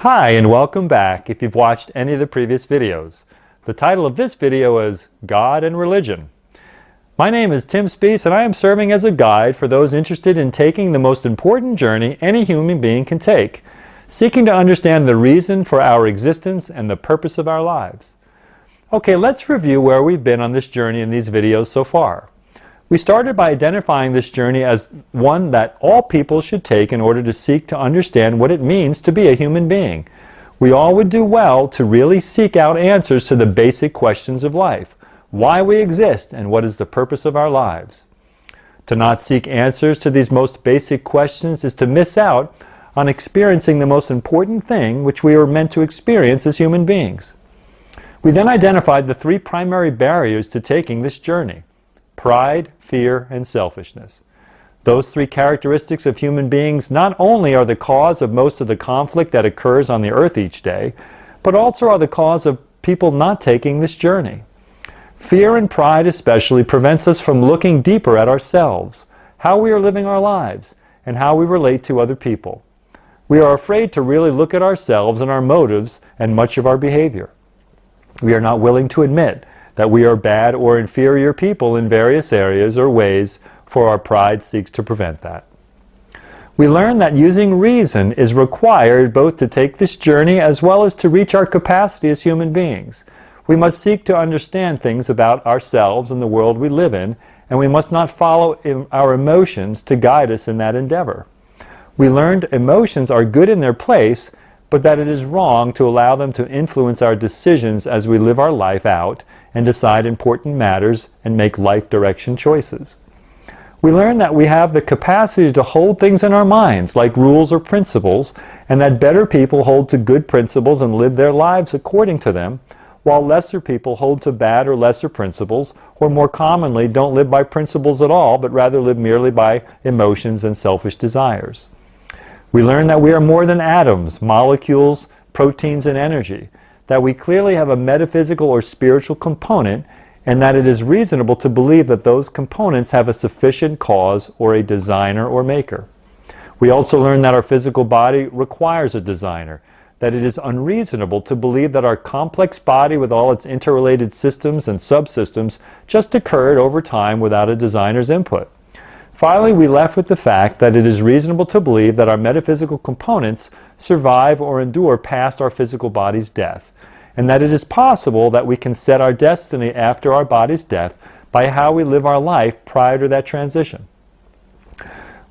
Hi and welcome back if you've watched any of the previous videos. The title of this video is God and Religion. My name is Tim Spees and I am serving as a guide for those interested in taking the most important journey any human being can take, seeking to understand the reason for our existence and the purpose of our lives. Okay, let's review where we've been on this journey in these videos so far. We started by identifying this journey as one that all people should take in order to seek to understand what it means to be a human being. We all would do well to really seek out answers to the basic questions of life, why we exist and what is the purpose of our lives. To not seek answers to these most basic questions is to miss out on experiencing the most important thing which we are meant to experience as human beings. We then identified the three primary barriers to taking this journey: pride, fear, and selfishness. Those three characteristics of human beings not only are the cause of most of the conflict that occurs on the earth each day, but also are the cause of people not taking this journey. Fear and pride especially prevents us from looking deeper at ourselves, how we are living our lives, and how we relate to other people. We are afraid to really look at ourselves and our motives and much of our behavior. We are not willing to admit that we are bad or inferior people in various areas or ways, for our pride seeks to prevent that. We learn that using reason is required both to take this journey as well as to reach our capacity as human beings. We must seek to understand things about ourselves and the world we live in, and we must not follow our emotions to guide us in that endeavor. We learned emotions are good in their place, but that it is wrong to allow them to influence our decisions as we live our life out and decide important matters and make life direction choices. We learn that we have the capacity to hold things in our minds, like rules or principles, and that better people hold to good principles and live their lives according to them, while lesser people hold to bad or lesser principles, or more commonly don't live by principles at all, but rather live merely by emotions and selfish desires. We learn that we are more than atoms, molecules, proteins, and energy, that we clearly have a metaphysical or spiritual component, and that it is reasonable to believe that those components have a sufficient cause or a designer or maker. We also learn that our physical body requires a designer, that it is unreasonable to believe that our complex body with all its interrelated systems and subsystems just occurred over time without a designer's input. Finally, we left with the fact that it is reasonable to believe that our metaphysical components survive or endure past our physical body's death, and that it is possible that we can set our destiny after our body's death by how we live our life prior to that transition.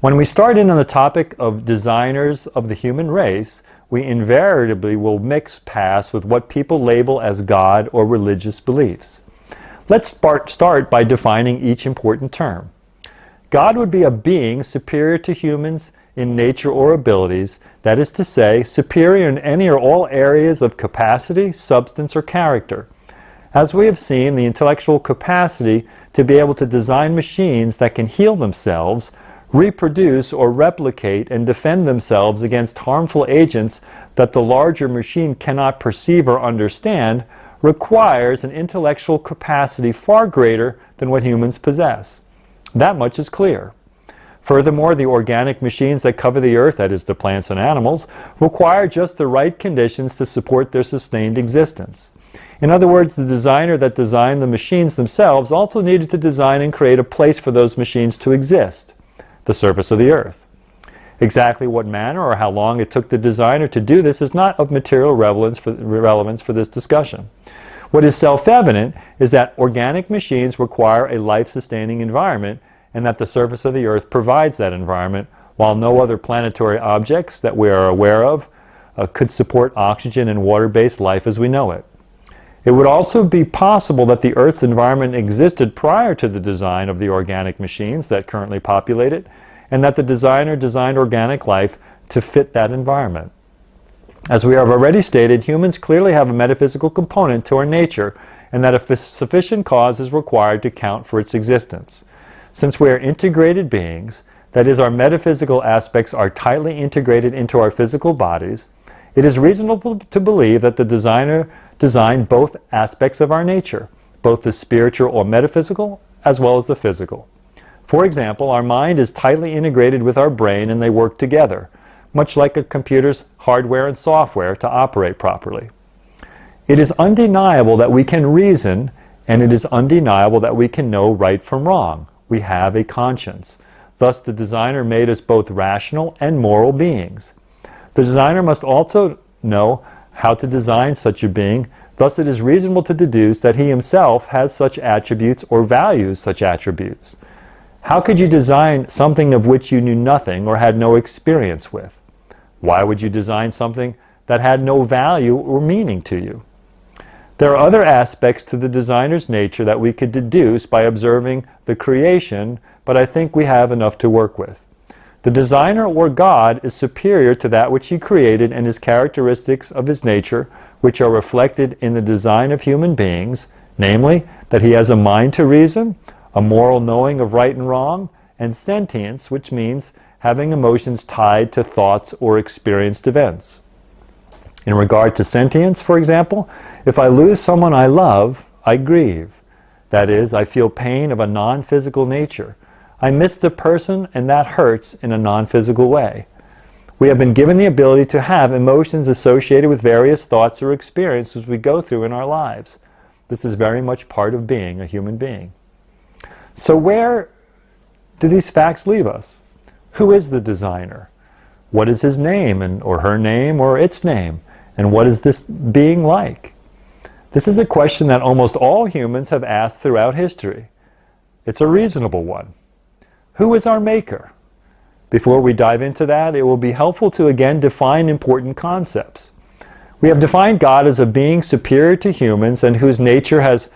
When we start in on the topic of designers of the human race, we invariably will mix past with what people label as God or religious beliefs. Let's start by defining each important term. God would be a being superior to humans in nature or abilities, that is to say, superior in any or all areas of capacity, substance, or character. As we have seen, the intellectual capacity to be able to design machines that can heal themselves, reproduce or replicate and defend themselves against harmful agents that the larger machine cannot perceive or understand, requires an intellectual capacity far greater than what humans possess. That much is clear. Furthermore, the organic machines that cover the earth, that is the plants and animals, require just the right conditions to support their sustained existence. In other words, the designer that designed the machines themselves also needed to design and create a place for those machines to exist, the surface of the earth. Exactly what manner or how long it took the designer to do this is not of material relevance for this discussion. What is self-evident is that organic machines require a life-sustaining environment, and that the surface of the earth provides that environment, while no other planetary objects that we are aware of could support oxygen and water-based life as we know it. It would also be possible that the Earth's environment existed prior to the design of the organic machines that currently populate it, and that the designer designed organic life to fit that environment. As we have already stated, humans clearly have a metaphysical component to our nature, and that a sufficient cause is required to account for its existence. Since we are integrated beings, that is, our metaphysical aspects are tightly integrated into our physical bodies, it is reasonable to believe that the designer designed both aspects of our nature, both the spiritual or metaphysical as well as the physical. For example, our mind is tightly integrated with our brain and they work together. much like a computer's hardware and software to operate properly. It is undeniable that we can reason, and it is undeniable that we can know right from wrong. We have a conscience. Thus, the designer made us both rational and moral beings. The designer must also know how to design such a being. Thus, it is reasonable to deduce that he himself has such attributes or values such attributes. How could you design something of which you knew nothing or had no experience with? Why would you design something that had no value or meaning to you? There are other aspects to the designer's nature that we could deduce by observing the creation, but I think we have enough to work with. The designer, or God, is superior to that which he created, and his characteristics of his nature, which are reflected in the design of human beings, namely, that he has a mind to reason, a moral knowing of right and wrong, and sentience, which means having emotions tied to thoughts or experienced events. In regard to sentience, for example, if I lose someone I love, I grieve. That is, I feel pain of a non-physical nature. I miss the person, and that hurts in a non-physical way. We have been given the ability to have emotions associated with various thoughts or experiences we go through in our lives. This is very much part of being a human being. So where do these facts leave us? Who is the designer? What is his name, or her name, or its name? And what is this being like? This is a question that almost all humans have asked throughout history. It's a reasonable one. Who is our maker? Before we dive into that, it will be helpful to again define important concepts. We have defined God as a being superior to humans and whose nature has,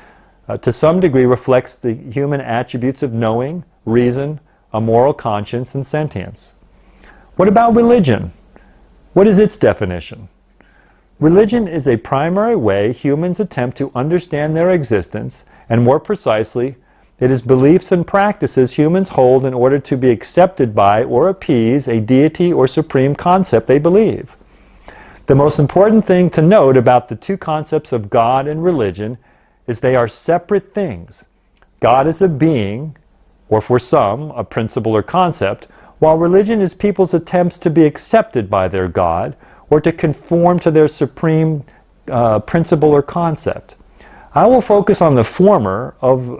to some degree, reflects the human attributes of knowing, reason, a moral conscience, and sentience. What about religion? What is its definition? Religion is a primary way humans attempt to understand their existence, and more precisely, it is beliefs and practices humans hold in order to be accepted by or appease a deity or supreme concept they believe. The most important thing to note about the two concepts of God and religion is they are separate things. God is a being, or for some, a principle or concept, while religion is people's attempts to be accepted by their God, or to conform to their supreme principle or concept. I will focus on the former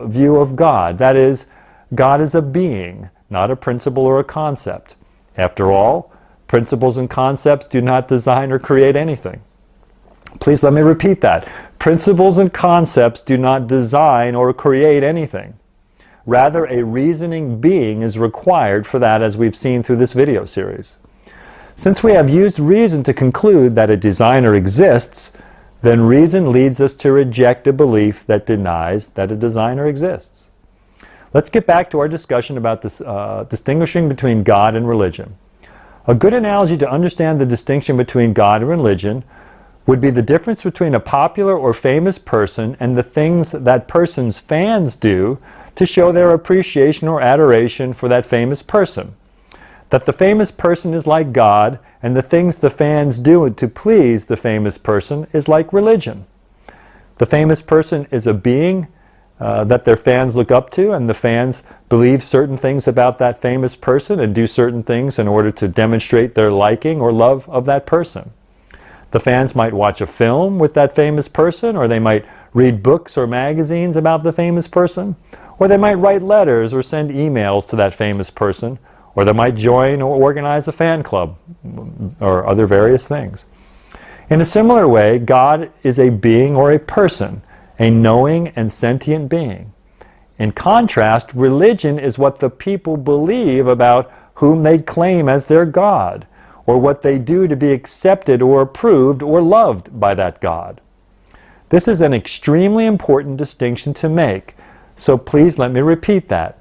view of God. That is, God is a being, not a principle or a concept. After all, principles and concepts do not design or create anything. Please let me repeat that. Principles and concepts do not design or create anything. Rather, a reasoning being is required for that, as we've seen through this video series. Since we have used reason to conclude that a designer exists, then reason leads us to reject a belief that denies that a designer exists. Let's get back to our discussion about this, distinguishing between God and religion. A good analogy to understand the distinction between God and religion would be the difference between a popular or famous person and the things that person's fans do to show their appreciation or adoration for that famous person. That the famous person is like God, and the things the fans do to please the famous person is like religion. The famous person is a being that their fans look up to, and the fans believe certain things about that famous person and do certain things in order to demonstrate their liking or love of that person. The fans might watch a film with that famous person, or they might read books or magazines about the famous person, or they might write letters or send emails to that famous person, or they might join or organize a fan club, or other various things. In a similar way, God is a being or a person, a knowing and sentient being. In contrast, religion is what the people believe about whom they claim as their God, or what they do to be accepted or approved or loved by that God. This is an extremely important distinction to make, so please let me repeat that.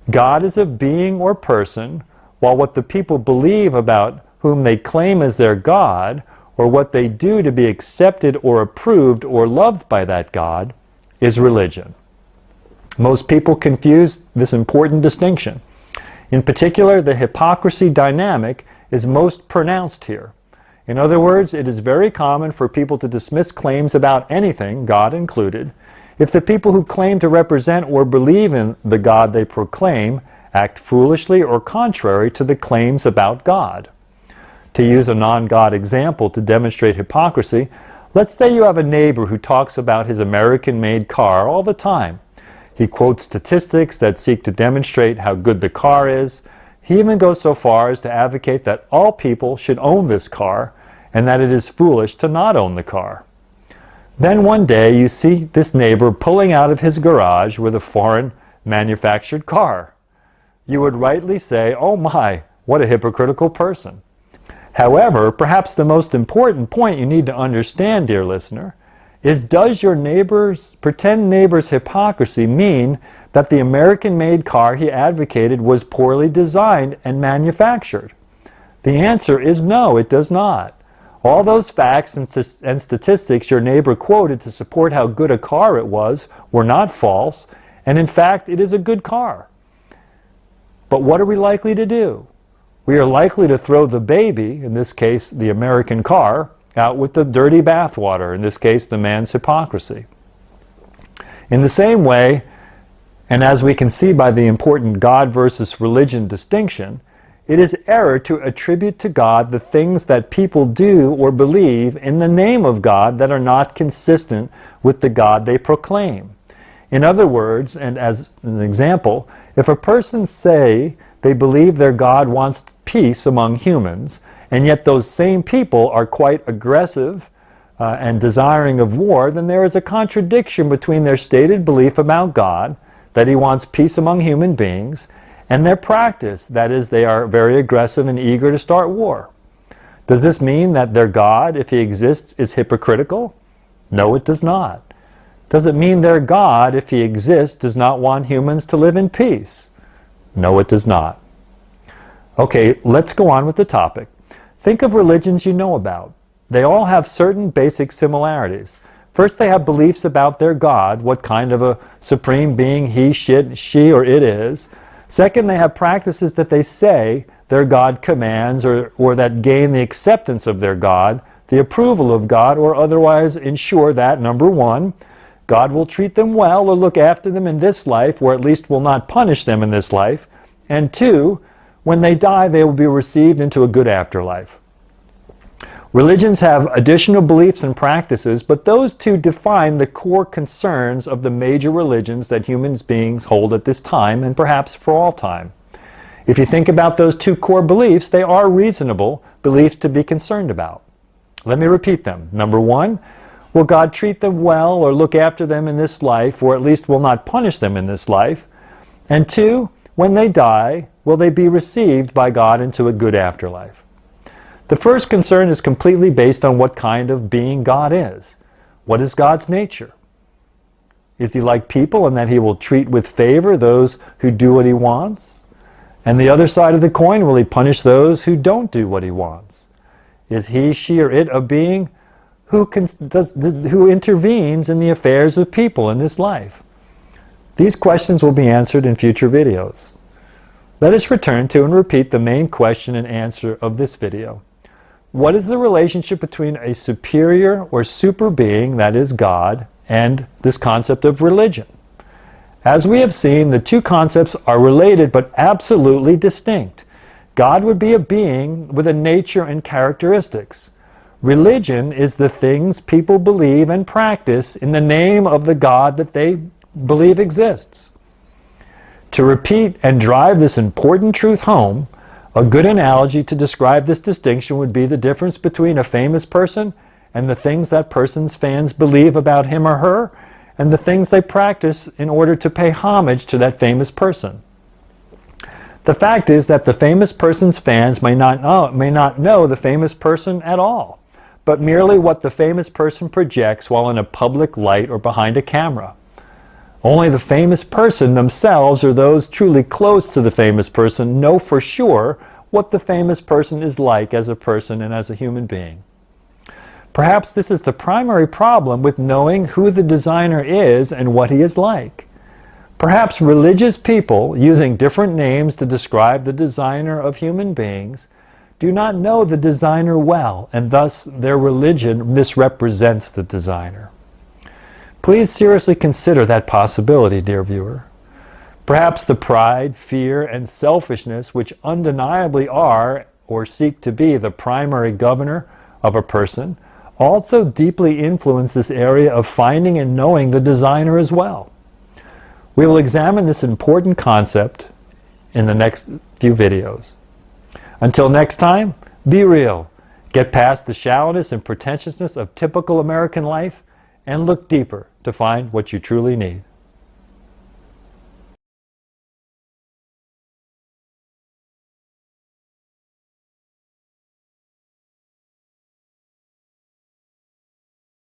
God is a being or person, while what the people believe about whom they claim as their God, or what they do to be accepted or approved or loved by that God, is religion. Most people confuse this important distinction. In particular, the hypocrisy dynamic is most pronounced here. In other words, it is very common for people to dismiss claims about anything, God included, if the people who claim to represent or believe in the God they proclaim act foolishly or contrary to the claims about God. To use a non-God example to demonstrate hypocrisy, let's say you have a neighbor who talks about his American-made car all the time. He quotes statistics that seek to demonstrate how good the car is. He even goes so far as to advocate that all people should own this car and that it is foolish to not own the car. Then one day you see this neighbor pulling out of his garage with a foreign manufactured car. You would rightly say, "Oh my, what a hypocritical person." However, perhaps the most important point you need to understand, dear listener, is does your pretend neighbor's hypocrisy mean that the American-made car he advocated was poorly designed and manufactured? The answer is no, it does not. All those facts and statistics your neighbor quoted to support how good a car it was were not false, and in fact, it is a good car. But what are we likely to do? We are likely to throw the baby, in this case the American car, out with the dirty bathwater, in this case the man's hypocrisy. In the same way, and as we can see by the important God versus religion distinction, it is error to attribute to God the things that people do or believe in the name of God that are not consistent with the God they proclaim. In other words, and as an example, if a person say they believe their God wants peace among humans, and yet those same people are quite aggressive and desiring of war, then there is a contradiction between their stated belief about God, that He wants peace among human beings, and their practice, that is, they are very aggressive and eager to start war. Does this mean that their God, if He exists, is hypocritical? No, it does not. Does it mean their God, if He exists, does not want humans to live in peace? No, it does not. Okay, let's go on with the topic. Think of religions you know about. They all have certain basic similarities. First, they have beliefs about their God, what kind of a supreme being he, she, or it is. Second, they have practices that they say their God commands or that gain the acceptance of their God, the approval of God, or otherwise ensure that, number one, God will treat them well or look after them in this life, or at least will not punish them in this life, and two, when they die, they will be received into a good afterlife. Religions have additional beliefs and practices, but those two define the core concerns of the major religions that human beings hold at this time and perhaps for all time. If you think about those two core beliefs, they are reasonable beliefs to be concerned about. Let me repeat them. Number one, will God treat them well or look after them in this life, or at least will not punish them in this life? And two, when they die, will they be received by God into a good afterlife? The first concern is completely based on what kind of being God is. What is God's nature? Is He like people in that He will treat with favor those who do what He wants? And the other side of the coin, will He punish those who don't do what He wants? Is He, she, or it a being who intervenes in the affairs of people in this life? These questions will be answered in future videos. Let us return to and repeat the main question and answer of this video. What is the relationship between a superior or super being, that is God, and this concept of religion? As we have seen, the two concepts are related but absolutely distinct. God would be a being with a nature and characteristics. Religion is the things people believe and practice in the name of the God that they believe exists. To repeat and drive this important truth home, a good analogy to describe this distinction would be the difference between a famous person and the things that person's fans believe about him or her, and the things they practice in order to pay homage to that famous person. The fact is that the famous person's fans may not know the famous person at all, but merely what the famous person projects while in a public light or behind a camera. Only the famous person themselves, or those truly close to the famous person, know for sure what the famous person is like as a person and as a human being. Perhaps this is the primary problem with knowing who the designer is and what he is like. Perhaps religious people, using different names to describe the designer of human beings, do not know the designer well, and thus their religion misrepresents the designer. Please seriously consider that possibility, dear viewer. Perhaps the pride, fear, and selfishness which undeniably are or seek to be the primary governor of a person also deeply influence this area of finding and knowing the designer as well. We will examine this important concept in the next few videos. Until next time, be real, get past the shallowness and pretentiousness of typical American life, and look deeper to find what you truly need.